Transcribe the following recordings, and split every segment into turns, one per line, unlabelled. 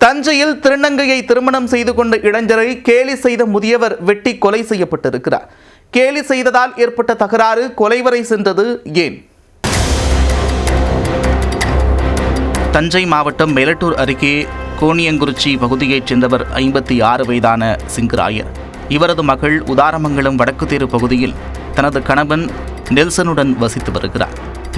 தஞ்சையில் திருநங்கையை திருமணம் செய்து கொண்ட இளைஞரை கேலி செய்த முதியவர் வெட்டி கொலை செய்யப்பட்டிருக்கிறார். கேலி செய்ததால் ஏற்பட்ட தகராறு கொலை வரை சென்றது ஏன்? தஞ்சை மாவட்டம் மேலட்டூர் அருகே கோணியங்குறிச்சி பகுதியைச் சேர்ந்தவர் 56 வயதான சிங்கராயர். இவரது மகள் உதாரமங்கலம் வடக்கு தெரு பகுதியில் தனது கணவன் நெல்சனுடன் வசித்து வருகிறார்.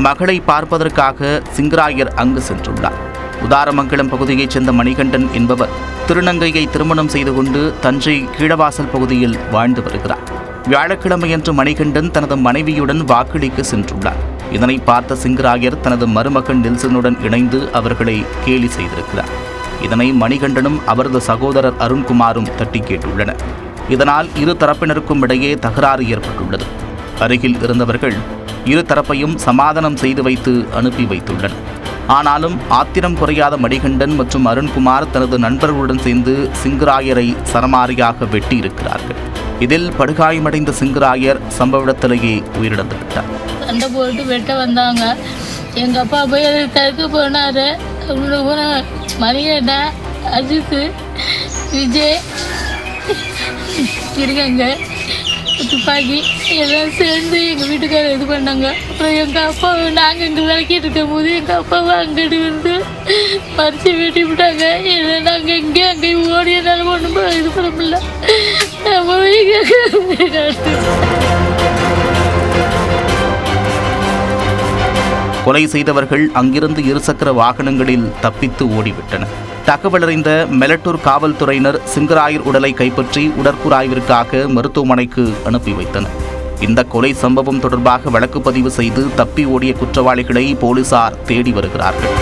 மகளை பார்ப்பதற்காக சிங்கராயர் அங்கு சென்றுள்ளார். உதாரமங்கலம் பகுதியைச் சேர்ந்த மணிகண்டன் என்பவர் திருநங்கையை திருமணம் செய்து கொண்டு தஞ்சை கீழவாசல் பகுதியில் வாழ்ந்து வருகிறார். வியாழக்கிழமையன்று மணிகண்டன் தனது மனைவியுடன் வாக்களிக்க சென்றுள்ளார். இதனை பார்த்த சிங்கராயர் தனது மருமகன் நெல்சனுடன் இணைந்து அவர்களை கேலி செய்திருக்கிறார். இதனை மணிகண்டனும் அவரது சகோதரர் அருண்குமாரும் தட்டி கேட்டுள்ளனர். இதனால் இரு தரப்பினருக்கும் இடையே தகராறு ஏற்பட்டுள்ளது. அருகில் இருந்தவர்கள் இரு தரப்பையும் சமாதானம் செய்து வைத்து அனுப்பி வைத்துள்ளனர். ஆனாலும் ஆத்திரம் குறையாத மணிகண்டன் மற்றும் அருண்குமார் தனது நண்பர்களுடன் சேர்ந்து சிங்கராயரை சரமாரியாக வெட்டி இருக்கிறார்கள். இதில் படுகாயமடைந்த சிங்கராயர் சம்பவ இடத்திலேயே உயிரிழந்து விட்டார்.
சண்டை போட்டு வெட்ட வந்தாங்க. எங்க அப்பா போய் அதை தடுக்க போனாரு. மணிகண்டன், அஜித், விஜய் இருக்காங்க. துப்பாக்கி எல்லாம் சேர்ந்து எங்கள் வீட்டுக்காரர் இது பண்ணாங்க. அப்புறம் எங்கள் அப்பாவை நாங்கள் இங்கே விளக்கிட்டு இருக்கும் போது எங்கள் அப்பாவை அங்கிட்டு வந்து பறித்து வெட்டி விட்டாங்க. இல்லை நாங்கள் இங்கே அங்கேயும் ஓடியனால ஒன்றும் இது பண்ண முடியல.
கொலை செய்தவர்கள் அங்கிருந்து இருசக்கர வாகனங்களில் தப்பித்து ஓடிவிட்டனர். தகவலறிந்த மெலட்டூர் காவல்துறையினர் சிங்கராயர் உடலை கைப்பற்றி உடற்கூறாய்விற்காக மருத்துவமனைக்கு அனுப்பி வைத்தனர். இந்த கொலை சம்பவம் தொடர்பாக வழக்கு பதிவு செய்து தப்பி ஓடிய குற்றவாளிகளை போலீசார் தேடி வருகிறார்கள்.